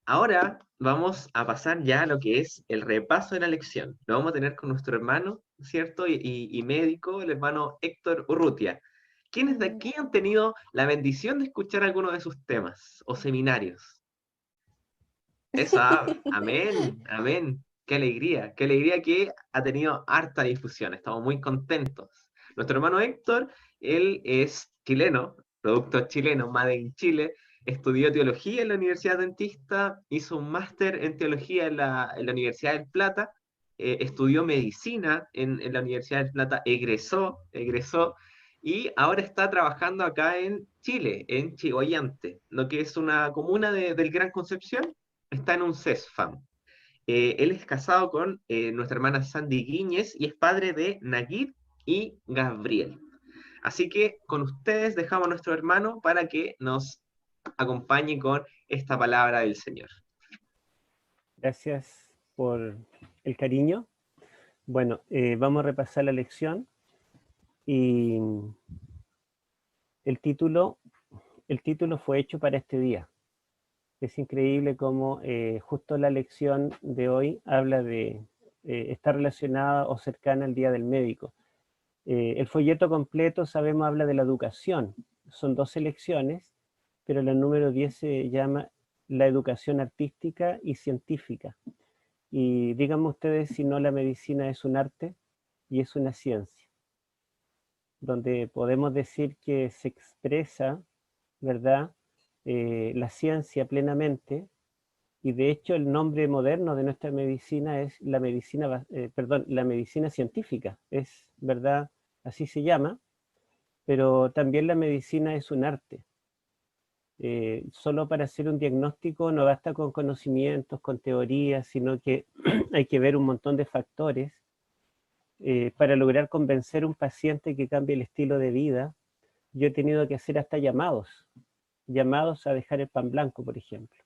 Ahora vamos a pasar ya a lo que es el repaso de la lección. Lo vamos a tener con nuestro hermano, ¿cierto? Y médico, el hermano Héctor Urrutia. ¿Quiénes de aquí han tenido la bendición de escuchar alguno de sus temas o seminarios? Eso, amén, amén. Qué alegría que ha tenido harta difusión. Estamos muy contentos. Nuestro hermano Héctor, él es chileno, producto chileno, Made in Chile. Estudió teología en la Universidad Dentista, hizo un máster en teología en la Universidad del Plata, estudió medicina en la Universidad del Plata, egresó, y ahora está trabajando acá en Chile, en Chihuayante, lo que es una comuna del Gran Concepción, está en un CESFAM. Él es casado con nuestra hermana Sandy Guíñez y es padre de Naguib y Gabriel. Así que con ustedes dejamos a nuestro hermano para que nos acompañe con esta palabra del Señor. Gracias por el cariño. Bueno, vamos a repasar la lección y el título fue hecho para este día. Es increíble cómo justo la lección de hoy habla de, está relacionada o cercana al Día del Médico. El folleto completo, sabemos, habla de la educación. Son 12 lecciones, pero la número 10 se llama la educación artística y científica. Y díganme ustedes si no la medicina es un arte y es una ciencia, donde podemos decir que se expresa, ¿verdad?, la ciencia plenamente, y de hecho el nombre moderno de nuestra medicina es la medicina, la medicina científica, es, ¿verdad?, así se llama, pero también la medicina es un arte. Solo para hacer un diagnóstico no basta con conocimientos, con teorías, sino que hay que ver un montón de factores para lograr convencer a un paciente que cambie el estilo de vida. Yo he tenido que hacer hasta llamados a dejar el pan blanco, por ejemplo,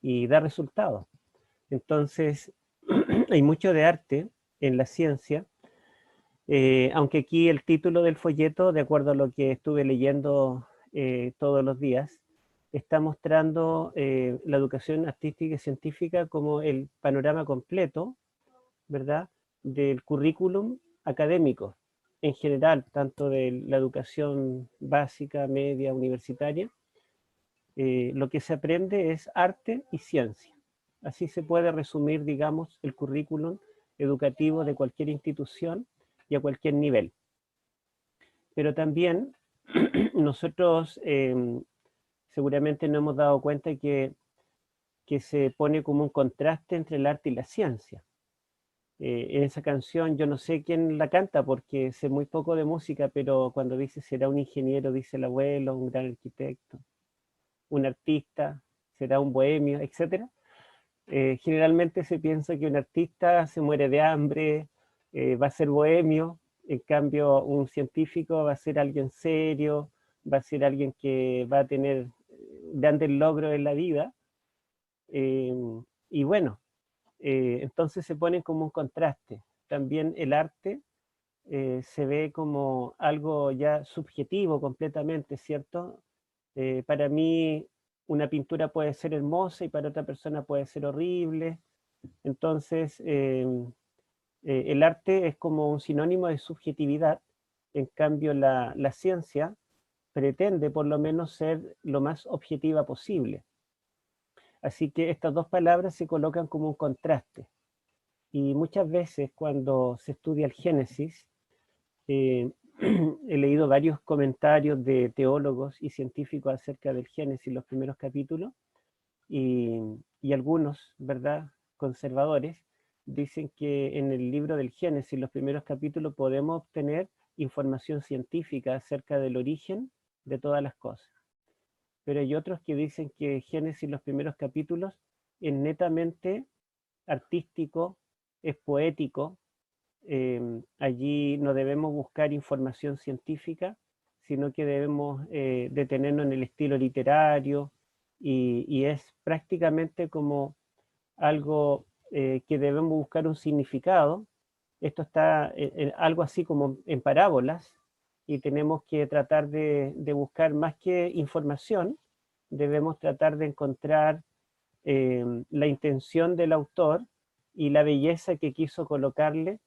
y da resultados. Entonces, hay mucho de arte en la ciencia, aunque aquí el título del folleto, de acuerdo a lo que estuve leyendo todos los días, está mostrando la educación artística y científica como el panorama completo, ¿verdad?, del currículum académico en general, tanto de la educación básica, media, universitaria. Lo que se aprende es arte y ciencia. Así se puede resumir, digamos, el currículum educativo de cualquier institución y a cualquier nivel. Pero también nosotros seguramente nos hemos dado cuenta que se pone como un contraste entre el arte y la ciencia. En esa canción yo no sé quién la canta porque sé muy poco de música, pero cuando dice será un ingeniero, dice el abuelo, un gran arquitecto, un artista, será un bohemio, etc. Generalmente se piensa que un artista se muere de hambre, va a ser bohemio, en cambio un científico va a ser alguien serio, va a ser alguien que va a tener grandes logros en la vida. Y bueno, entonces se ponen como un contraste. También el arte se ve como algo ya subjetivo completamente, ¿cierto? Para mí una pintura puede ser hermosa y para otra persona puede ser horrible. Entonces, el arte es como un sinónimo de subjetividad. En cambio, la ciencia pretende por lo menos ser lo más objetiva posible. Así que estas dos palabras se colocan como un contraste. Y muchas veces cuando se estudia el Génesis, he leído varios comentarios de teólogos y científicos acerca del Génesis, los primeros capítulos, y, y algunos, ¿verdad?, conservadores, dicen que en el libro del Génesis, los primeros capítulos, podemos obtener información científica acerca del origen de todas las cosas. Pero hay otros que dicen que Génesis, los primeros capítulos, es netamente artístico, es poético. Allí no debemos buscar información científica, sino que debemos detenernos en el estilo literario, y es prácticamente como algo que debemos buscar un significado. Esto está algo así como en parábolas, y tenemos que tratar de buscar más que información, debemos tratar de encontrar la intención del autor y la belleza que quiso colocarle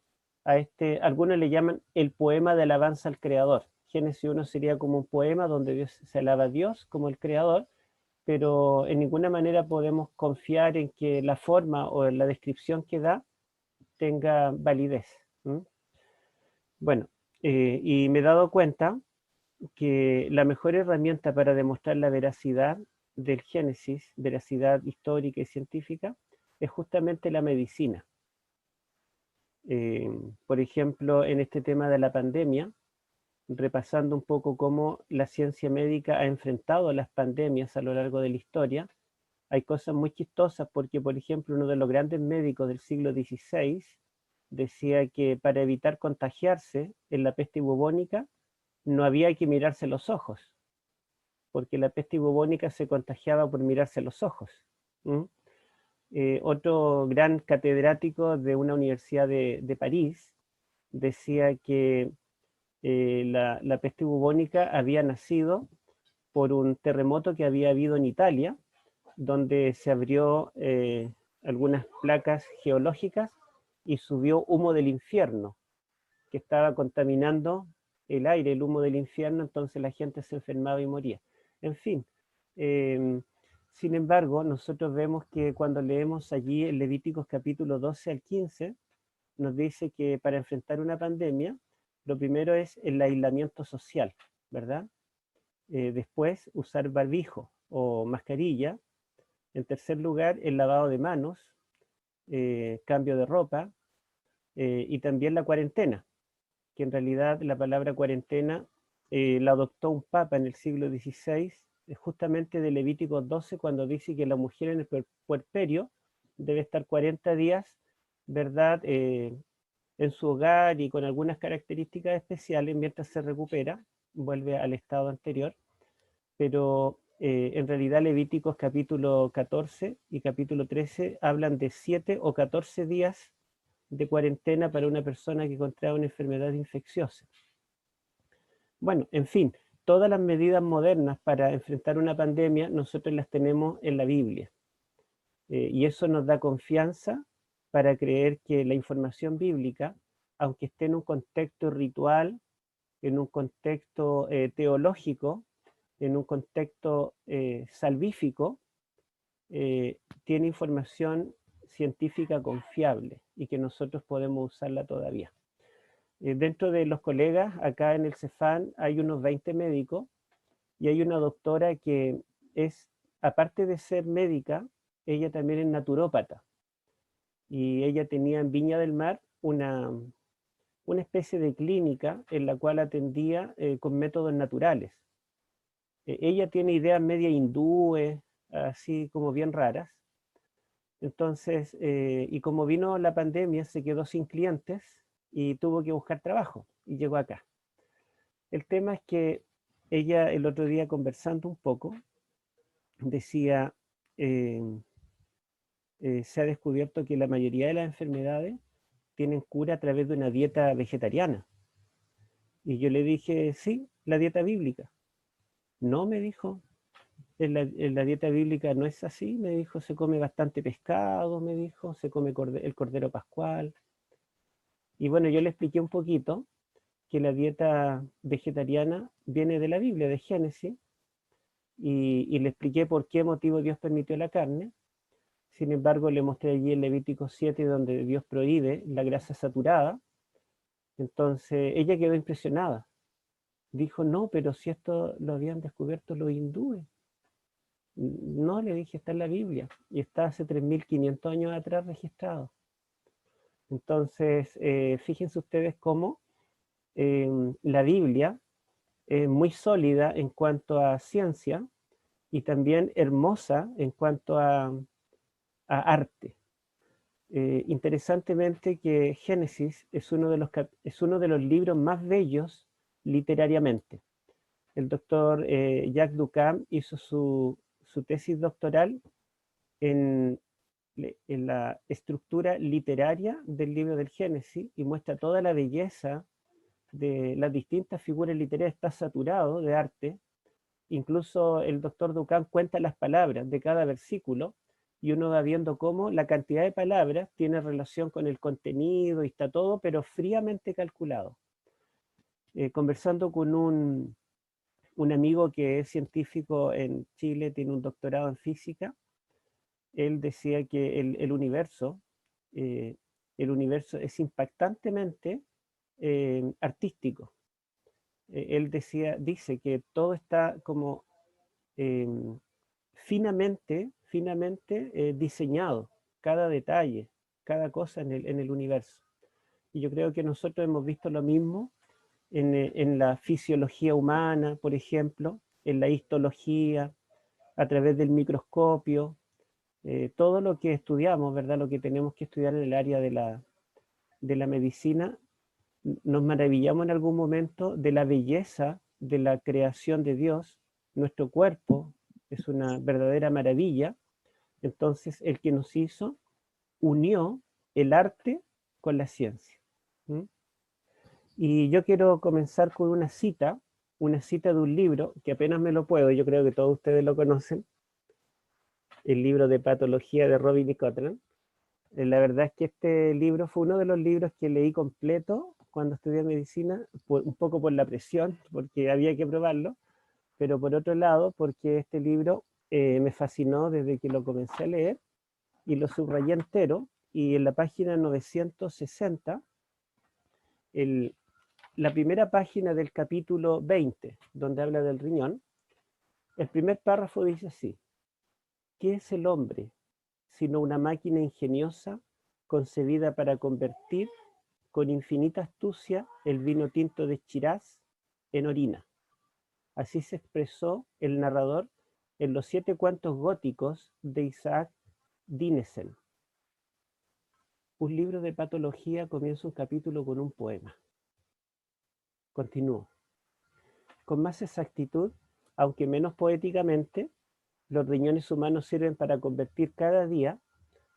a algunos le llaman el poema de alabanza al creador. Génesis 1 sería como un poema donde Dios, se alaba a Dios como el creador, pero en ninguna manera podemos confiar en que la forma o la descripción que da tenga validez. Bueno, y me he dado cuenta que la mejor herramienta para demostrar la veracidad del Génesis, veracidad histórica y científica, es justamente la medicina. Por ejemplo, en este tema de la pandemia, repasando un poco cómo la ciencia médica ha enfrentado las pandemias a lo largo de la historia, hay cosas muy chistosas porque, por ejemplo, uno de los grandes médicos del siglo XVI decía que para evitar contagiarse en la peste bubónica no había que mirarse los ojos, porque la peste bubónica se contagiaba por mirarse los ojos. Otro gran catedrático de una universidad de París decía que la peste bubónica había nacido por un terremoto que había habido en Italia, donde se abrió algunas placas geológicas y subió humo del infierno, que estaba contaminando el aire, el humo del infierno, entonces la gente se enfermaba y moría. En fin, sin embargo, nosotros vemos que cuando leemos allí en Levíticos capítulo 12 al 15, nos dice que para enfrentar una pandemia, lo primero es el aislamiento social, ¿verdad? Después, usar barbijo o mascarilla. En tercer lugar, el lavado de manos, cambio de ropa y también la cuarentena, que en realidad la palabra cuarentena la adoptó un papa en el siglo XVI, justamente de Levítico 12, cuando dice que la mujer en el puerperio debe estar 40 días, ¿verdad?, en su hogar y con algunas características especiales mientras se recupera, vuelve al estado anterior, pero en realidad Levíticos capítulo 14 y capítulo 13 hablan de 7 o 14 días de cuarentena para una persona que contrae una enfermedad infecciosa. Bueno, en fin, todas las medidas modernas para enfrentar una pandemia nosotros las tenemos en la Biblia. Y eso nos da confianza para creer que la información bíblica, aunque esté en un contexto ritual, en un contexto teológico, en un contexto salvífico, tiene información científica confiable y que nosotros podemos usarla todavía. Dentro de los colegas, acá en el Cefam hay unos 20 médicos y hay una doctora que es, aparte de ser médica, ella también es naturópata. Y ella tenía en Viña del Mar una especie de clínica en la cual atendía con métodos naturales. Ella tiene ideas media hindúes, así como bien raras. Entonces, y como vino la pandemia, se quedó sin clientes y tuvo que buscar trabajo y llegó acá. El tema es que ella el otro día conversando un poco, decía, se ha descubierto que la mayoría de las enfermedades tienen cura a través de una dieta vegetariana. Y yo le dije, sí, la dieta bíblica. No, me dijo, en la dieta bíblica no es así, me dijo, se come bastante pescado, me dijo, se come el cordero pascual. Y bueno, yo le expliqué un poquito que la dieta vegetariana viene de la Biblia, de Génesis, y le expliqué por qué motivo Dios permitió la carne. Sin embargo, le mostré allí en Levítico 7, donde Dios prohíbe la grasa saturada. Entonces, ella quedó impresionada. Dijo, no, pero si esto lo habían descubierto los hindúes. No, le dije, está en la Biblia y está hace 3.500 años atrás registrado. Entonces, fíjense ustedes cómo la Biblia es muy sólida en cuanto a ciencia y también hermosa en cuanto a arte. Interesantemente que Génesis es uno de los libros más bellos literariamente. El doctor Jacques Duchamp hizo su tesis doctoral en la estructura literaria del libro del Génesis y muestra toda la belleza de las distintas figuras literarias, está saturado de arte. Incluso el doctor Duchamp cuenta las palabras de cada versículo y uno va viendo cómo la cantidad de palabras tiene relación con el contenido y está todo, pero fríamente calculado. Conversando con un amigo que es científico en Chile, tiene un doctorado en física, él decía que eh, el universo es impactantemente artístico. Él dice que todo está como finamente diseñado, cada detalle, cada cosa en el universo. Y yo creo que nosotros hemos visto lo mismo en la fisiología humana, por ejemplo, en la histología, a través del microscopio, todo lo que estudiamos, ¿verdad? Lo que tenemos que estudiar en el área de la medicina, nos maravillamos en algún momento de la belleza de la creación de Dios. Nuestro cuerpo es una verdadera maravilla. Entonces, el que nos hizo unió el arte con la ciencia. ¿Mm? Y yo quiero comenzar con una cita de un libro que apenas me lo puedo, yo creo que todos ustedes lo conocen, el libro de patología de Robin y Cotran. La verdad es que este libro fue uno de los libros que leí completo cuando estudié medicina, un poco por la presión, porque había que probarlo, pero por otro lado, porque este libro me fascinó desde que lo comencé a leer y lo subrayé entero, y en la página 960, la primera página del capítulo 20, donde habla del riñón, el primer párrafo dice así: ¿qué es el hombre sino una máquina ingeniosa concebida para convertir con infinita astucia el vino tinto de Shiraz en orina? Así se expresó el narrador en los 7 cuentos góticos de Isaac Dinesen. Un libro de patología comienza un capítulo con un poema. Continúo. Con más exactitud, aunque menos poéticamente, los riñones humanos sirven para convertir cada día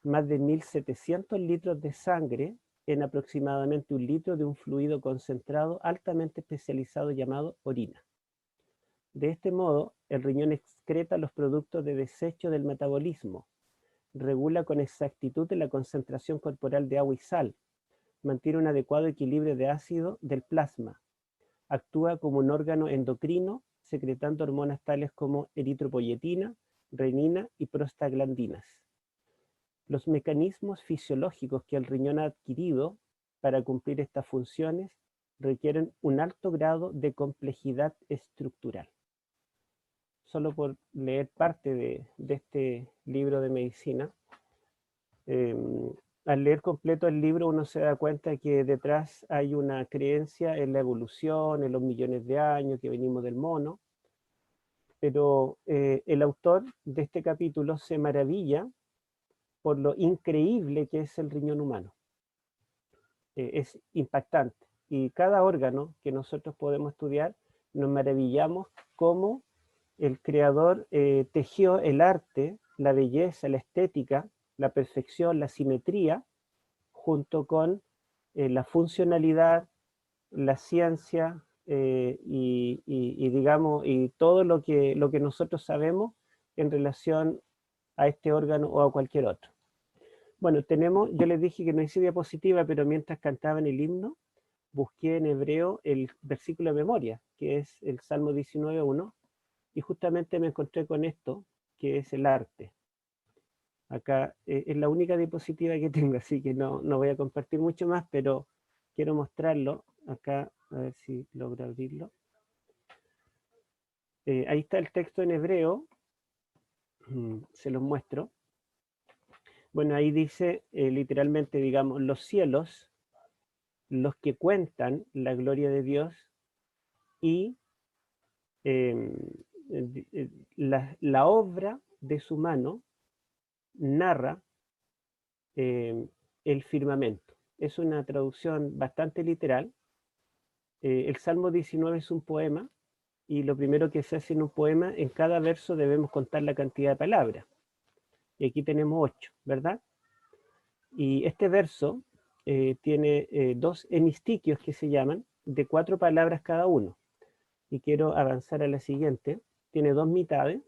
más de 1.700 litros de sangre en aproximadamente 1 litro de un fluido concentrado altamente especializado llamado orina. De este modo, el riñón excreta los productos de desecho del metabolismo, regula con exactitud la concentración corporal de agua y sal, mantiene un adecuado equilibrio de ácido del plasma, actúa como un órgano endocrino, secretando hormonas tales como eritropoyetina, renina y prostaglandinas. Los mecanismos fisiológicos que el riñón ha adquirido para cumplir estas funciones requieren un alto grado de complejidad estructural. Solo por leer parte de este libro de medicina, al leer completo el libro uno se da cuenta que detrás hay una creencia en la evolución, en los millones de años que venimos del mono, pero el autor de este capítulo se maravilla por lo increíble que es el riñón humano. Es impactante. Y cada órgano que nosotros podemos estudiar, nos maravillamos cómo el creador tejió el arte, la belleza, la estética, la perfección, la simetría, junto con la funcionalidad, la ciencia digamos, y todo lo que nosotros sabemos en relación a este órgano o a cualquier otro. Bueno, yo les dije que no hice diapositiva, pero mientras cantaban el himno, busqué en hebreo el versículo de memoria, que es el Salmo 19.1, y justamente me encontré con esto, que es el arte. Acá es la única diapositiva que tengo, así que no voy a compartir mucho más, pero quiero mostrarlo. Acá, a ver si logro abrirlo. Ahí está el texto en hebreo, se los muestro. Bueno, ahí dice literalmente, digamos, los cielos, los que cuentan la gloria de Dios, y la obra de su mano narra el firmamento. Es una traducción bastante literal. El Salmo 19 es un poema, y lo primero que se hace en un poema, en cada verso debemos contar la cantidad de palabras. Y aquí tenemos 8, ¿verdad? Y este verso tiene 2 hemistiquios que se llaman, de 4 palabras cada uno. Y quiero avanzar a la siguiente. Tiene 2 mitades.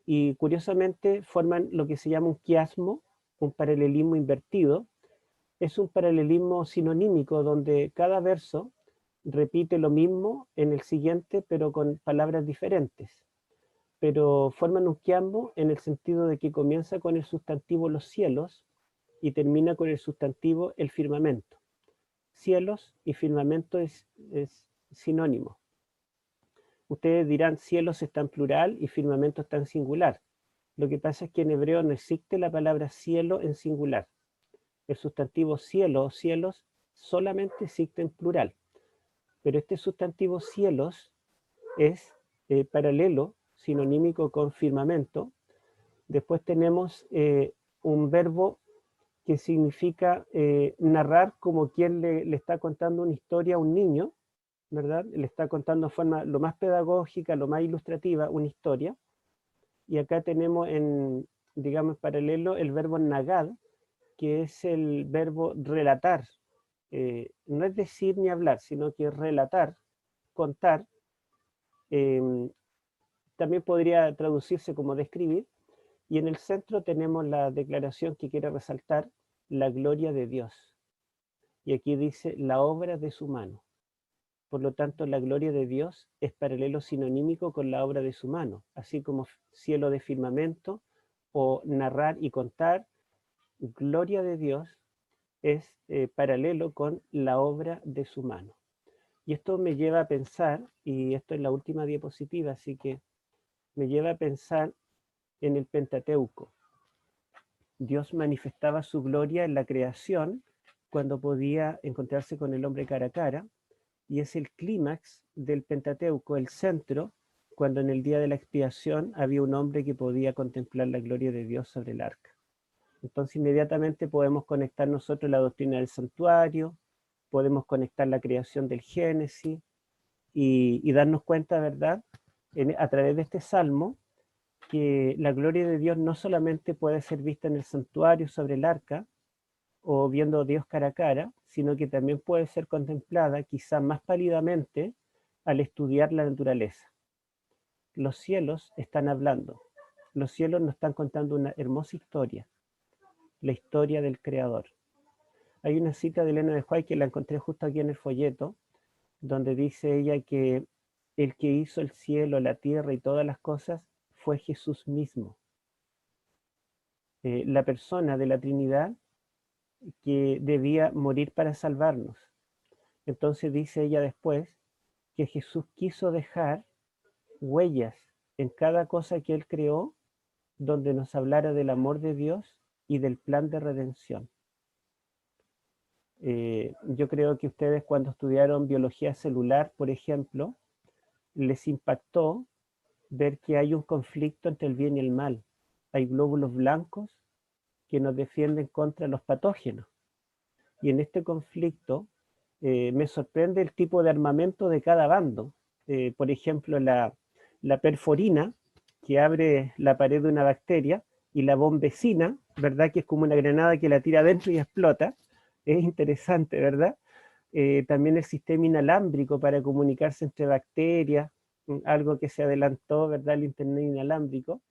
y curiosamente forman lo que se llama un quiasmo, un paralelismo invertido. Es un paralelismo sinonímico donde cada verso repite lo mismo en el siguiente, pero con palabras diferentes. Pero forman un quiasmo en el sentido de que comienza con el sustantivo los cielos y termina con el sustantivo el firmamento. Cielos y firmamento es sinónimo. Ustedes dirán cielos está en plural y firmamento está en singular. Lo que pasa es que en hebreo no existe la palabra cielo en singular. El sustantivo cielo o cielos solamente existe en plural. Pero este sustantivo cielos es paralelo, sinonímico con firmamento. Después tenemos un verbo que significa narrar como quien le está contando una historia a un niño, ¿verdad? Le está contando de forma lo más pedagógica, lo más ilustrativa, una historia. Y acá tenemos digamos, en paralelo el verbo nagad, que es el verbo relatar. No es decir ni hablar, sino que relatar, contar. También podría traducirse como describir. Y en el centro tenemos la declaración que quiere resaltar la gloria de Dios. Y aquí dice la obra de su mano. Por lo tanto, la gloria de Dios es paralelo sinonímico con la obra de su mano, así como cielo de firmamento o narrar y contar. Gloria de Dios es paralelo con la obra de su mano. Y esto me lleva a pensar, y esto es la última diapositiva, así que me lleva a pensar en el Pentateuco. Dios manifestaba su gloria en la creación cuando podía encontrarse con el hombre cara a cara, y es el clímax del Pentateuco, el centro, cuando en el día de la expiación había un hombre que podía contemplar la gloria de Dios sobre el arca. Entonces inmediatamente podemos conectar nosotros la doctrina del santuario, podemos conectar la creación del Génesis y darnos cuenta, ¿verdad?, a través de este salmo, que la gloria de Dios no solamente puede ser vista en el santuario sobre el arca o viendo a Dios cara a cara, sino que también puede ser contemplada quizá más pálidamente al estudiar la naturaleza. Los cielos están hablando, los cielos nos están contando una hermosa historia, la historia del Creador. Hay una cita de Elena de White que la encontré justo aquí en el folleto, donde dice ella que el que hizo el cielo, la tierra y todas las cosas fue Jesús mismo. La persona de la Trinidad que debía morir para salvarnos. Entonces dice ella después que Jesús quiso dejar huellas en cada cosa que Él creó, donde nos hablara del amor de Dios y del plan de redención. Yo creo que ustedes cuando estudiaron biología celular, por ejemplo, les impactó ver que hay un conflicto entre el bien y el mal. Hay glóbulos blancos que nos defienden contra los patógenos. Y en este conflicto me sorprende el tipo de armamento de cada bando. Por ejemplo, la perforina, que abre la pared de una bacteria, y la bombecina, ¿verdad?, que es como una granada que la tira adentro y explota. Es interesante, ¿verdad? También el sistema inalámbrico para comunicarse entre bacterias, algo que se adelantó, ¿verdad?, el internet inalámbrico.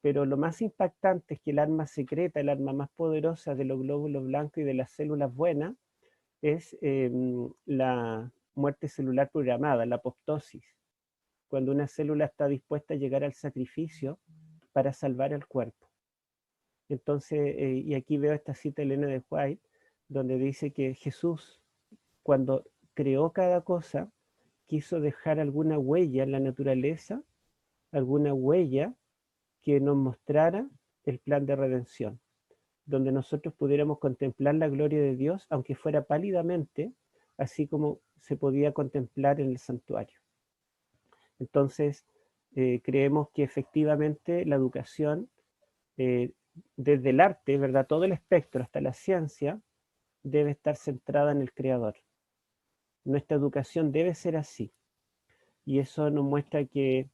Pero lo más impactante es que el arma secreta, el arma más poderosa de los glóbulos blancos y de las células buenas, es la muerte celular programada, la apoptosis, cuando una célula está dispuesta a llegar al sacrificio para salvar al cuerpo. Entonces, y aquí veo esta cita de Elena de White, donde dice que Jesús, cuando creó cada cosa, quiso dejar alguna huella en la naturaleza, alguna huella que nos mostrara el plan de redención, donde nosotros pudiéramos contemplar la gloria de Dios, aunque fuera pálidamente, así como se podía contemplar en el santuario. Entonces, creemos que efectivamente la educación, desde el arte, ¿verdad?, todo el espectro hasta la ciencia, debe estar centrada en el Creador. Nuestra educación debe ser así. Y eso nos muestra que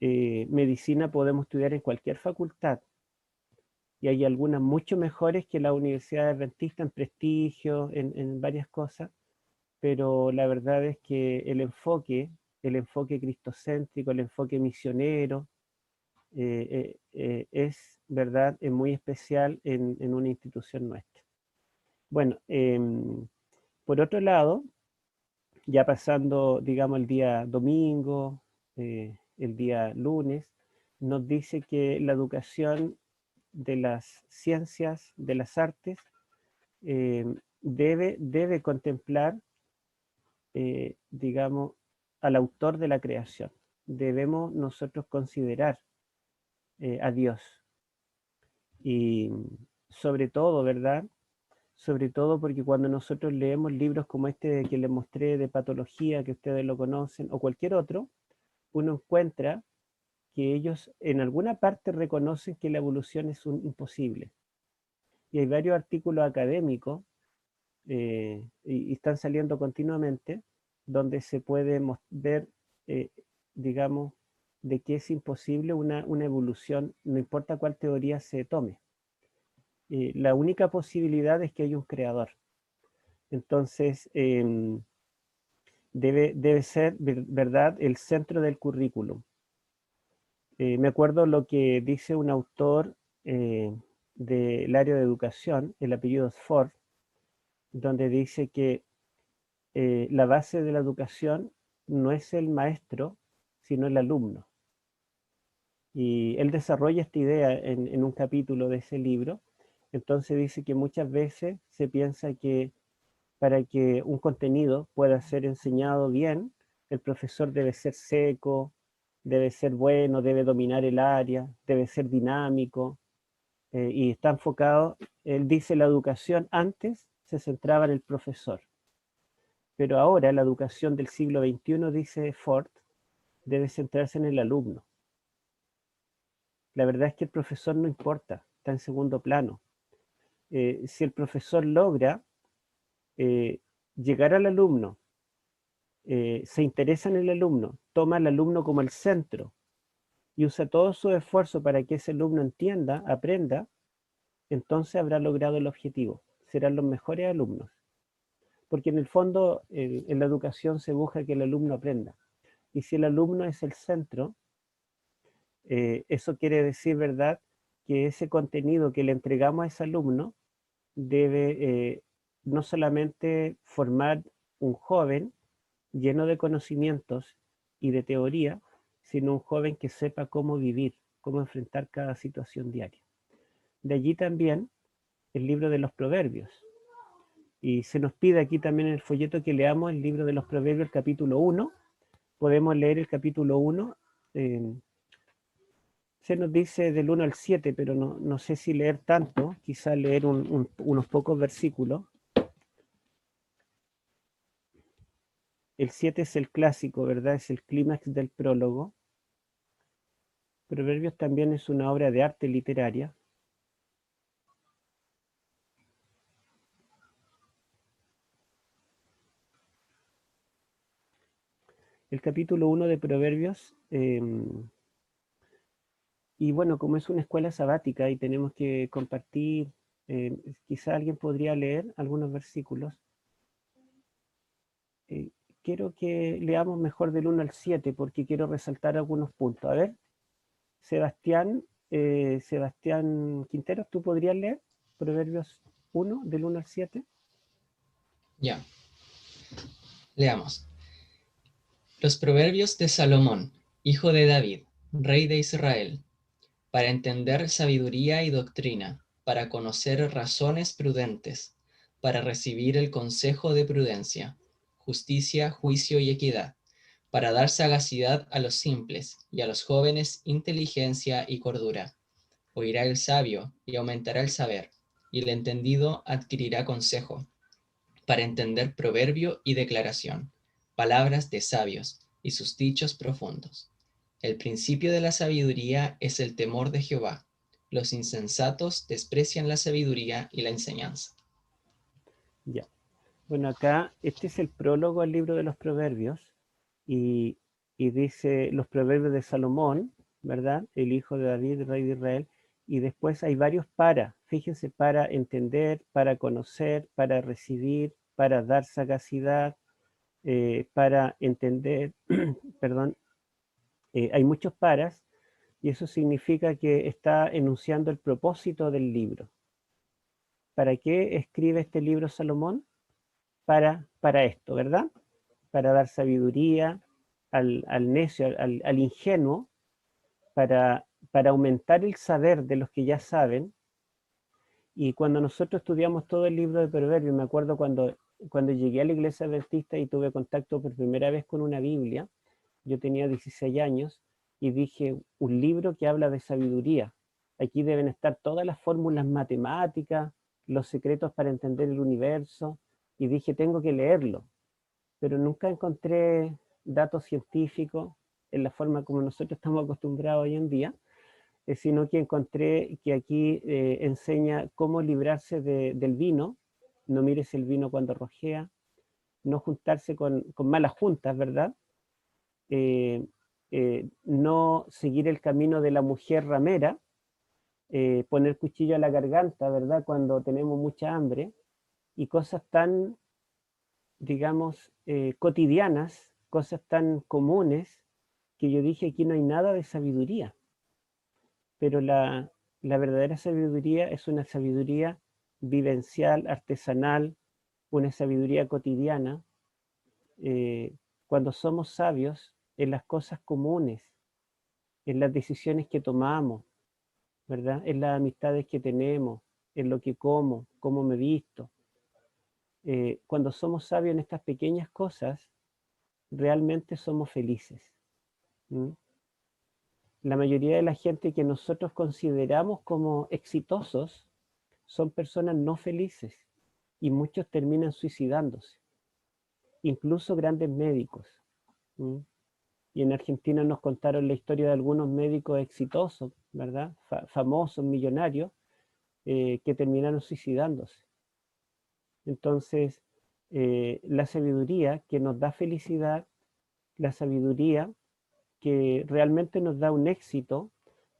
medicina podemos estudiar en cualquier facultad, y hay algunas mucho mejores que la Universidad Adventista en prestigio, en varias cosas, pero la verdad es que el enfoque cristocéntrico, el enfoque misionero, es, ¿verdad?, es muy especial en una institución nuestra. Bueno, por otro lado, ya pasando, digamos, el día domingo, el día lunes, nos dice que la educación de las ciencias, de las artes, debe contemplar, digamos, al autor de la creación. Debemos nosotros considerar a Dios. Y sobre todo, ¿verdad? Sobre todo porque cuando nosotros leemos libros como este que les mostré de patología, que ustedes lo conocen, o cualquier otro, uno encuentra que ellos en alguna parte reconocen que la evolución es un imposible. Y hay varios artículos académicos, y están saliendo continuamente, donde se puede ver, eh, digamos, de que es imposible una evolución, no importa cuál teoría se tome. La única posibilidad es que haya un creador. Entonces, debe ser, ¿verdad?, el centro del currículum. Me acuerdo lo que dice un autor del área de educación, el apellido es Ford, donde dice que la base de la educación no es el maestro, sino el alumno. Y él desarrolla esta idea en un capítulo de ese libro. Entonces dice que muchas veces se piensa que para que un contenido pueda ser enseñado bien, el profesor debe ser seco, debe ser bueno, debe dominar el área, debe ser dinámico, y está enfocado, él dice, la educación antes se centraba en el profesor, pero ahora la educación del siglo XXI, dice Ford, debe centrarse en el alumno. La verdad es que el profesor no importa, está en segundo plano. Si el profesor logra llegar al alumno, se interesa en el alumno, toma al alumno como el centro y usa todo su esfuerzo para que ese alumno entienda, aprenda, entonces habrá logrado el objetivo. Serán los mejores alumnos. Porque en el fondo, en la educación se busca que el alumno aprenda. Y si el alumno es el centro, eso quiere decir, ¿verdad?, que ese contenido que le entregamos a ese alumno debe no solamente formar un joven lleno de conocimientos y de teoría, sino un joven que sepa cómo vivir, cómo enfrentar cada situación diaria. De allí también el libro de los Proverbios. Y se nos pide aquí también en el folleto que leamos el libro de los Proverbios, el capítulo 1. Podemos leer el capítulo 1. Se nos dice del 1 al 7, pero no sé si leer tanto, quizá leer unos pocos versículos. El 7 es el clásico, ¿verdad? Es el clímax del prólogo. Proverbios también es una obra de arte literaria. El capítulo 1 de Proverbios, y bueno, como es una escuela sabática y tenemos que compartir, quizá alguien podría leer algunos versículos. Quiero que leamos mejor del 1 al 7 porque quiero resaltar algunos puntos. A ver, Sebastián Quinteros, ¿tú podrías leer Proverbios 1 del 1 al 7? Ya, leamos. Los proverbios de Salomón, hijo de David, rey de Israel, para entender sabiduría y doctrina, para conocer razones prudentes, para recibir el consejo de prudencia, justicia, juicio y equidad, para dar sagacidad a los simples y a los jóvenes inteligencia y cordura. Oirá el sabio y aumentará el saber, y el entendido adquirirá consejo, para entender proverbio y declaración, palabras de sabios y sus dichos profundos. El principio de la sabiduría es el temor de Jehová. Los insensatos desprecian la sabiduría y la enseñanza. Ya. Bueno, acá este es el prólogo al libro de los Proverbios y, y dice los Proverbios de Salomón, ¿verdad? El hijo de David, rey de Israel. Y después hay varios fíjense, para entender, para conocer, para recibir, para dar sagacidad, para entender, perdón, hay muchos paras, Y eso significa que está enunciando el propósito del libro. ¿Para qué escribe este libro Salomón? Para esto, ¿verdad? Para dar sabiduría al necio, al ingenuo, para aumentar el saber de los que ya saben. Y cuando nosotros estudiamos todo el libro de Proverbios, me acuerdo cuando llegué a la iglesia adventista y tuve contacto por primera vez con una Biblia, yo tenía 16 años, y dije, un libro que habla de sabiduría. Aquí deben estar todas las fórmulas matemáticas, los secretos para entender el universo, y dije, tengo que leerlo. Pero nunca encontré datos científicos en la forma como nosotros estamos acostumbrados hoy en día, sino que encontré que aquí enseña cómo librarse del vino. No mires el vino cuando rojea, no juntarse con malas juntas, ¿verdad? No seguir el camino de la mujer ramera, poner cuchillo a la garganta, ¿verdad? Cuando tenemos mucha hambre, y cosas tan, digamos, cotidianas, cosas tan comunes, que yo dije, aquí no hay nada de sabiduría. Pero la verdadera sabiduría es una sabiduría vivencial, artesanal, una sabiduría cotidiana. Cuando somos sabios en las cosas comunes, en las decisiones que tomamos, ¿verdad? En las amistades que tenemos, en lo que como, cómo me visto. Cuando somos sabios en estas pequeñas cosas, realmente somos felices. ¿Mm? La mayoría de la gente que nosotros consideramos como exitosos son personas no felices, y muchos terminan suicidándose, incluso grandes médicos. ¿Mm? Y en Argentina nos contaron la historia de algunos médicos exitosos, ¿verdad? Famosos, millonarios, que terminaron suicidándose. Entonces, la sabiduría que nos da felicidad, la sabiduría que realmente nos da un éxito.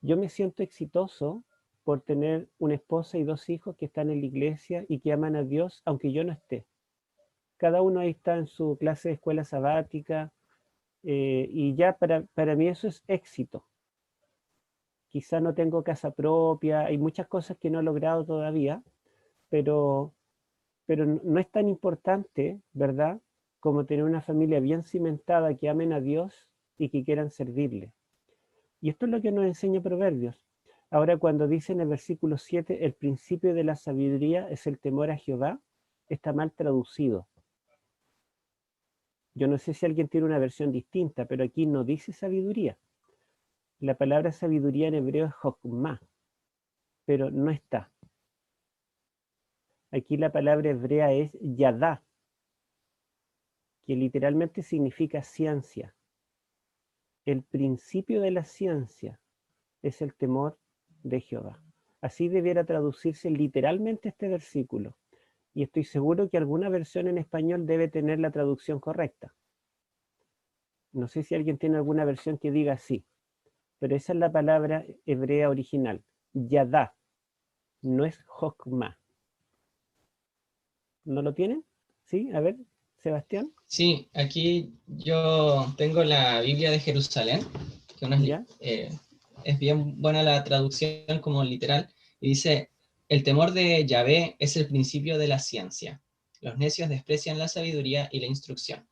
Yo me siento exitoso por tener una esposa y 2 hijos que están en la iglesia y que aman a Dios aunque yo no esté. Cada uno ahí está en su clase de escuela sabática, y ya para mí eso es éxito. Quizá no tengo casa propia, hay muchas cosas que no he logrado todavía, pero, pero no es tan importante, ¿verdad? Como tener una familia bien cimentada, que amen a Dios y que quieran servirle. Y esto es lo que nos enseña Proverbios. Ahora, cuando dice en el versículo 7, el principio de la sabiduría es el temor a Jehová, está mal traducido. Yo no sé si alguien tiene una versión distinta, pero aquí no dice sabiduría. La palabra sabiduría en hebreo es jokmah, pero no está. Aquí la palabra hebrea es yadá, que literalmente significa ciencia. El principio de la ciencia es el temor de Jehová. Así debiera traducirse literalmente este versículo. Y estoy seguro que alguna versión en español debe tener la traducción correcta. No sé si alguien tiene alguna versión que diga así, pero esa es la palabra hebrea original, yadá, no es jokmah. ¿No lo tienen? ¿Sí? A ver, Sebastián. Sí, aquí yo tengo la Biblia de Jerusalén, que ¿Ya? es bien buena la traducción como literal, y dice, el temor de Yahvé es el principio de la ciencia. Los necios desprecian la sabiduría y la instrucción.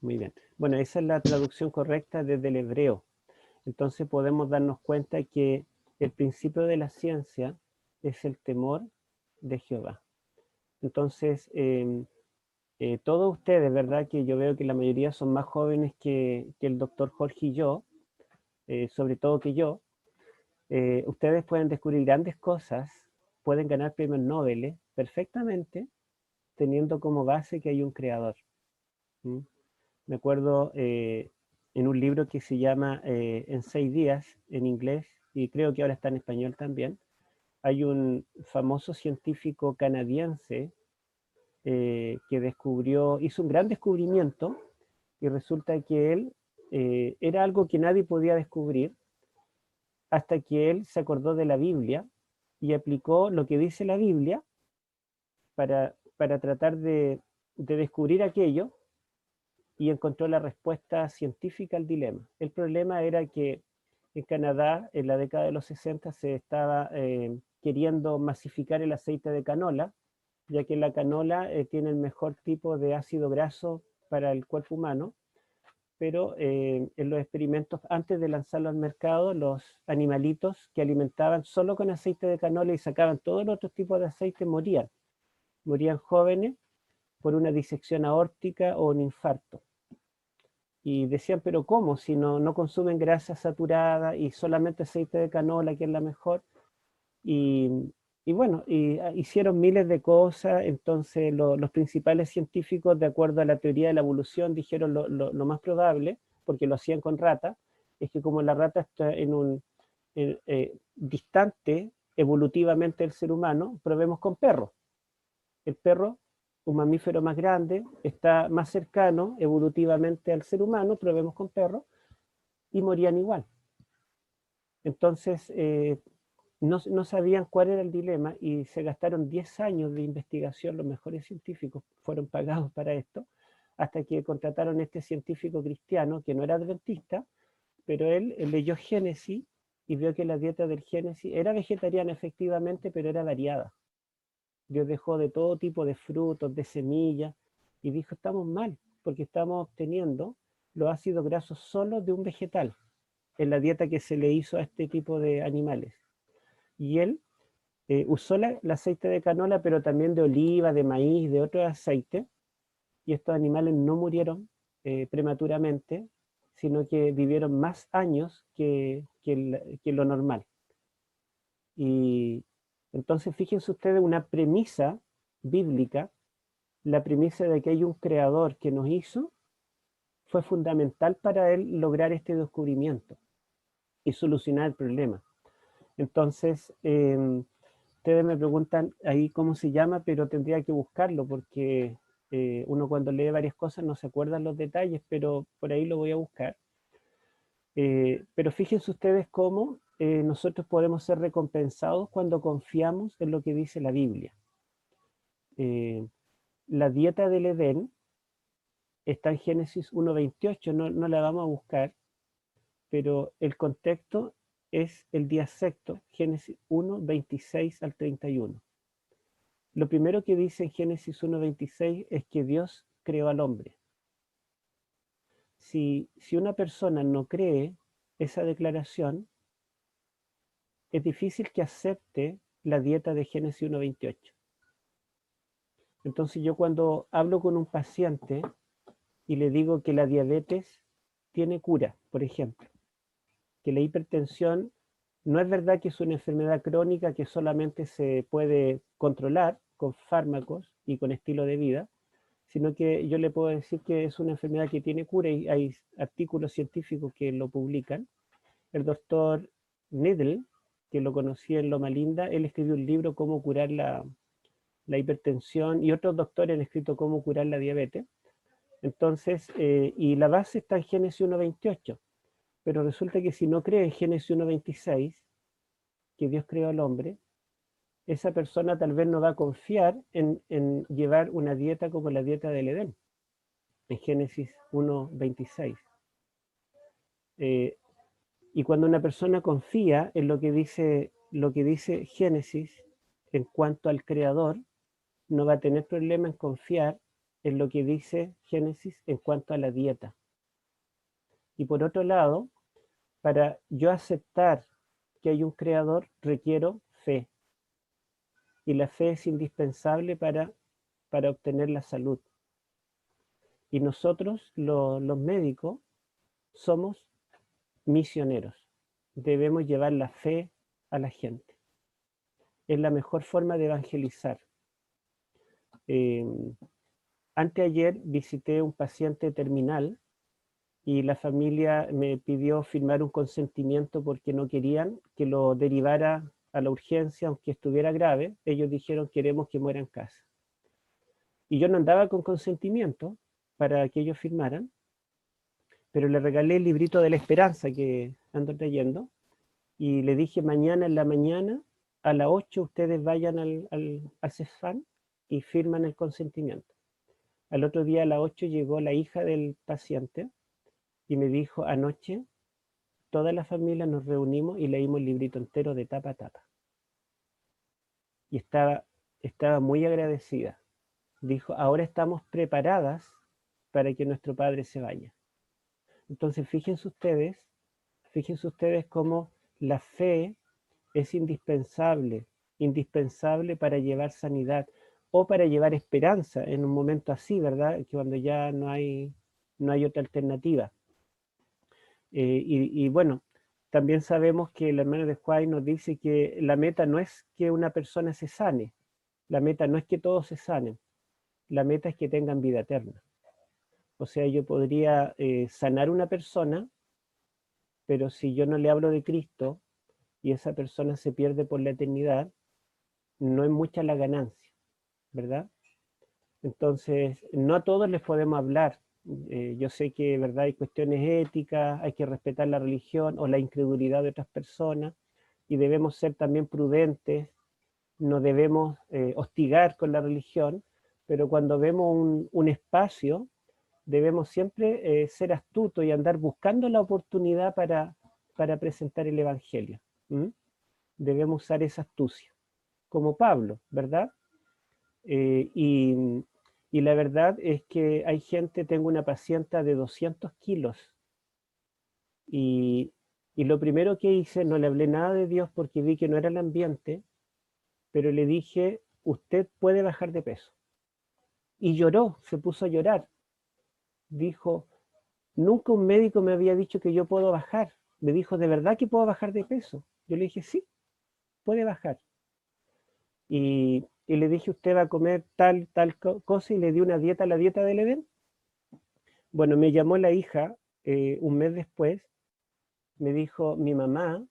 Muy bien. Bueno, esa es la traducción correcta desde el hebreo. Entonces podemos darnos cuenta que el principio de la ciencia es el temor de Jehová. Entonces, todos ustedes, ¿verdad? Que yo veo que la mayoría son más jóvenes que el doctor Jorge y yo, sobre todo que yo. Ustedes pueden descubrir grandes cosas, pueden ganar premios Nobel perfectamente, teniendo como base que hay un creador. ¿Mm? Me acuerdo en un libro que se llama En 6 días, en inglés, y creo que ahora está en español también. Hay un famoso científico canadiense que hizo un gran descubrimiento, y resulta que él era algo que nadie podía descubrir hasta que él se acordó de la Biblia y aplicó lo que dice la Biblia para tratar de descubrir aquello, y encontró la respuesta científica al dilema. El problema era que En Canadá, en la década de los 60, se estaba queriendo masificar el aceite de canola, ya que la canola tiene el mejor tipo de ácido graso para el cuerpo humano, pero en los experimentos, antes de lanzarlo al mercado, los animalitos que alimentaban solo con aceite de canola y sacaban todos los otros tipos de aceite morían jóvenes por una disección aórtica o un infarto. Y decían, pero ¿cómo? Si no consumen grasa saturada y solamente aceite de canola, que es la mejor. Y bueno, hicieron miles de cosas. Entonces los principales científicos, de acuerdo a la teoría de la evolución, dijeron lo más probable, porque lo hacían con ratas, es que como la rata está en un distante evolutivamente del ser humano, probemos con perros. El perro, un mamífero más grande, está más cercano evolutivamente al ser humano, probemos con perros, y morían igual. Entonces, no sabían cuál era el dilema y se gastaron 10 años de investigación, los mejores científicos fueron pagados para esto, hasta que contrataron a este científico cristiano, que no era adventista, pero él leyó Génesis y vio que la dieta del Génesis era vegetariana efectivamente, pero era variada. Dios dejó de todo tipo de frutos, de semillas, y dijo, estamos mal, porque estamos obteniendo los ácidos grasos solo de un vegetal, en la dieta que se le hizo a este tipo de animales. Y él usó el aceite de canola, pero también de oliva, de maíz, de otros aceites, y estos animales no murieron prematuramente, sino que vivieron más años que lo normal. Y entonces fíjense ustedes una premisa bíblica, la premisa de que hay un creador que nos hizo, fue fundamental para él lograr este descubrimiento y solucionar el problema. Entonces, ustedes me preguntan ahí cómo se llama, pero tendría que buscarlo porque uno cuando lee varias cosas no se acuerdan los detalles, pero por ahí lo voy a buscar. Pero fíjense ustedes cómo nosotros podemos ser recompensados cuando confiamos en lo que dice la Biblia. La dieta del Edén está en Génesis 1:28, no la vamos a buscar, pero el contexto es el día sexto, Génesis 1:26 al 31. Lo primero que dice en Génesis 1:26 es que Dios creó al hombre. Si una persona no cree esa declaración, es difícil que acepte la dieta de Génesis 1:28. Entonces yo cuando hablo con un paciente y le digo que la diabetes tiene cura, por ejemplo, que la hipertensión no es verdad que es una enfermedad crónica que solamente se puede controlar con fármacos y con estilo de vida, sino que yo le puedo decir que es una enfermedad que tiene cura y hay artículos científicos que lo publican. El doctor Needle, que lo conocí en Loma Linda, él escribió un libro, Cómo curar la hipertensión, y otros doctores han escrito Cómo curar la diabetes. Entonces, y la base está en Génesis 1:28, pero resulta que si no cree en Génesis 1:26, que Dios creó al hombre, esa persona tal vez no va a confiar en llevar una dieta como la dieta del Edén, en Génesis 1:26. Y cuando una persona confía en lo que dice Génesis en cuanto al Creador, no va a tener problema en confiar en lo que dice Génesis en cuanto a la dieta. Y por otro lado, para yo aceptar que hay un creador, requiero fe. Y la fe es indispensable para obtener la salud. Y nosotros, los médicos, somos misioneros. Debemos llevar la fe a la gente. Es la mejor forma de evangelizar. Anteayer visité un paciente terminal y la familia me pidió firmar un consentimiento porque no querían que lo derivara a la urgencia, aunque estuviera grave. Ellos dijeron, queremos que muera en casa. Y yo no andaba con consentimiento para que ellos firmaran, pero le regalé el librito de la esperanza que ando trayendo y le dije, mañana en la mañana a las 8 ustedes vayan al CEFAM y firman el consentimiento. Al otro día a las 8 llegó la hija del paciente y me dijo, anoche toda la familia nos reunimos y leímos el librito entero de tapa a tapa. Y estaba muy agradecida. Dijo, ahora estamos preparadas para que nuestro padre se vaya. Entonces fíjense ustedes cómo la fe es indispensable para llevar sanidad o para llevar esperanza en un momento así, ¿verdad? Que cuando ya no hay otra alternativa. Y bueno, también sabemos que el hermano de Juárez nos dice que la meta no es que una persona se sane, la meta no es que todos se sanen, la meta es que tengan vida eterna. O sea, yo podría sanar una persona, pero si yo no le hablo de Cristo y esa persona se pierde por la eternidad, no es mucha la ganancia, ¿verdad? Entonces, no a todos les podemos hablar. Yo sé que, ¿verdad?, hay cuestiones éticas, hay que respetar la religión o la incredulidad de otras personas y debemos ser también prudentes, no debemos hostigar con la religión, pero cuando vemos un espacio, debemos siempre ser astutos y andar buscando la oportunidad para presentar el Evangelio. Debemos usar esa astucia, como Pablo, ¿verdad? Y la verdad es que hay gente, tengo una paciente de 200 kilos, y lo primero que hice, no le hablé nada de Dios porque vi que no era el ambiente, pero le dije, usted puede bajar de peso. Y lloró, se puso a llorar. Dijo, nunca un médico me había dicho que yo puedo bajar. Me dijo, ¿de verdad que puedo bajar de peso? Yo le dije, sí, puede bajar. Y le dije, usted va a comer tal cosa, y le di una dieta, la dieta del Edén. Bueno, me llamó la hija un mes después, me dijo, mi mamá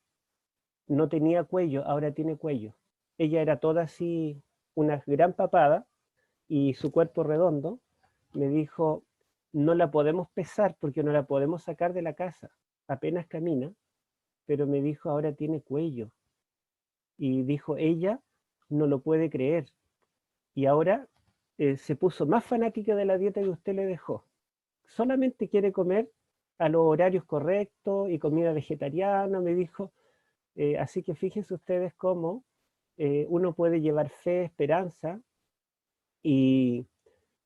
no tenía cuello, ahora tiene cuello. Ella era toda así, una gran papada, y su cuerpo redondo. Me dijo, no la podemos pesar porque no la podemos sacar de la casa, apenas camina, pero me dijo, ahora tiene cuello. Y dijo, ella no lo puede creer. Y ahora se puso más fanática de la dieta que usted le dejó. Solamente quiere comer a los horarios correctos y comida vegetariana, me dijo. Así que fíjense ustedes cómo uno puede llevar fe, esperanza, y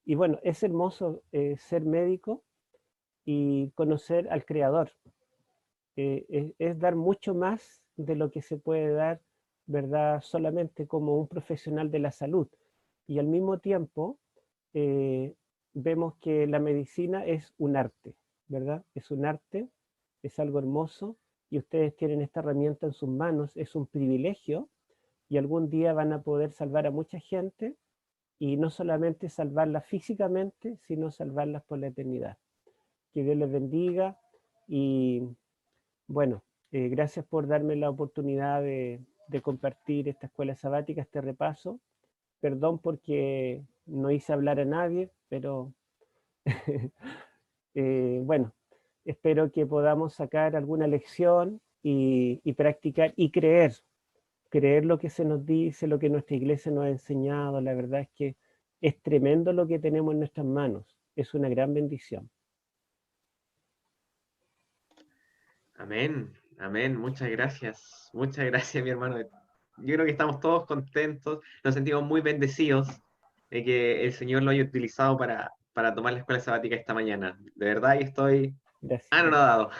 bueno, es hermoso ser médico y conocer al Creador. Es dar mucho más de lo que se puede dar, ¿verdad?, solamente como un profesional de la salud. Y al mismo tiempo vemos que la medicina es un arte, ¿verdad? Es un arte, es algo hermoso, y ustedes tienen esta herramienta en sus manos, es un privilegio, y algún día van a poder salvar a mucha gente, y no solamente salvarlas físicamente, sino salvarlas por la eternidad. Que Dios les bendiga, y bueno, gracias por darme la oportunidad de compartir esta escuela sabática, este repaso. Perdón porque no hice hablar a nadie, pero bueno, espero que podamos sacar alguna lección y practicar y creer lo que se nos dice, lo que nuestra iglesia nos ha enseñado. La verdad es que es tremendo lo que tenemos en nuestras manos, es una gran bendición. Amén, amén, muchas gracias, mi hermano. Yo creo que estamos todos contentos, nos sentimos muy bendecidos de que el Señor lo haya utilizado para tomar la escuela sabática esta mañana. De verdad, y estoy Gracias. anonadado.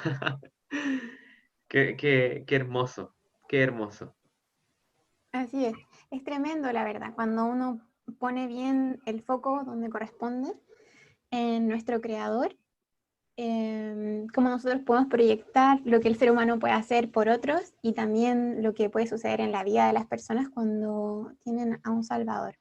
Qué hermoso, qué hermoso. Así es tremendo la verdad, cuando uno pone bien el foco donde corresponde, en nuestro Creador, cómo nosotros podemos proyectar lo que el ser humano puede hacer por otros y también lo que puede suceder en la vida de las personas cuando tienen a un Salvador.